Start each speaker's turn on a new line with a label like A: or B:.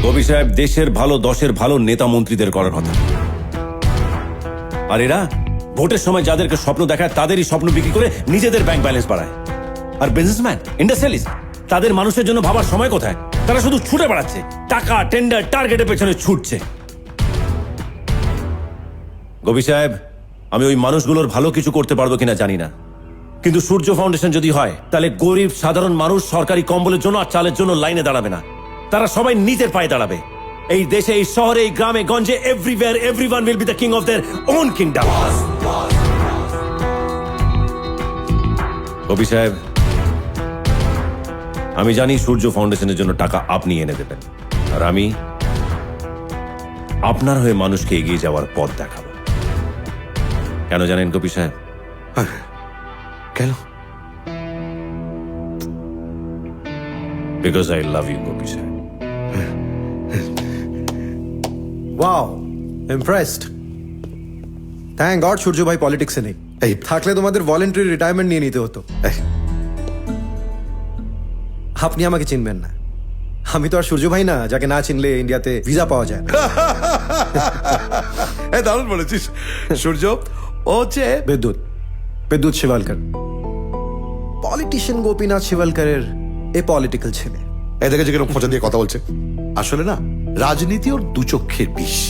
A: কবি সাহেব, দেশের ভালো, দশের ভালো নেতা মন্ত্রীদের করার কথা, আর এরা ভোটের সময় যাদেরকে স্বপ্ন দেখায় তাদেরই স্বপ্ন বিক্রি করে নিজেদের ব্যাংক ব্যালেন্স বাড়ায়। আর বিজনেসম্যান, ইন্ডাস্ট্রিয়ালিস্ট, তাদের মানুষের জন্য ভাবার সময় কোথায়? তারা শুধু ছুটে বেড়াচ্ছে, টাকা, টেন্ডার, টার্গেটের পেছনে ছুটছে। কবি সাহেব, আমি ওই মানুষগুলোর ভালো কিছু করতে পারবো কিনা জানি না, কিন্তু সূর্য ফাউন্ডেশন যদি হয় তাহলে গরিব সাধারণ মানুষ সরকারি কম্বলের জন্য আর চালের জন্য লাইনে দাঁড়াবে না। তারা সবাই নিজের পায়ে দাঁড়াবে। এই দেশে, এই শহরে, এই গ্রামে গঞ্জে, everywhere everyone will be the king of their own kingdom. কবি সাহেব, আমি জানি সূর্য ফাউন্ডেশনের জন্য টাকা আপনি এনে দেবেন, আর আমি আপনার হয়ে মানুষকে এগিয়ে যাওয়ার পথ দেখাবো। কেন জানেন কবি সাহেব?
B: কেন?
A: বিকজ আই লাভ ইউ কবি সাহেব।
C: Wow, impressed. থ্যাংক গড সূর্য ভাই পলিটিক্সে নেই,
B: এই
C: থাকলে তোমাদের ভলেন্টারি রিটায়ারমেন্ট নিয়ে নিতে হতো।
B: এই,
C: আপনি আমাকে চিনবেন না, আমি তো আর সূর্য ভাই না যাকে না চিনলে ইন্ডিয়াতে ভিসা পাওয়া যায় না।
B: এই দারুণ বলেছিস। সূর্য ও হচ্ছে
C: বিদ্যুৎ, বিদ্যুৎ শিভালকর, পলিটিশিয়ান গোপীনাথ শিভালকরের এ পলিটিক্যাল ছেলে।
B: এ দেখেছে কিরকম খোঁচা দিয়ে কথা বলছে। আসলে না, রাজনীতি ওর দু চক্ষের বিষ।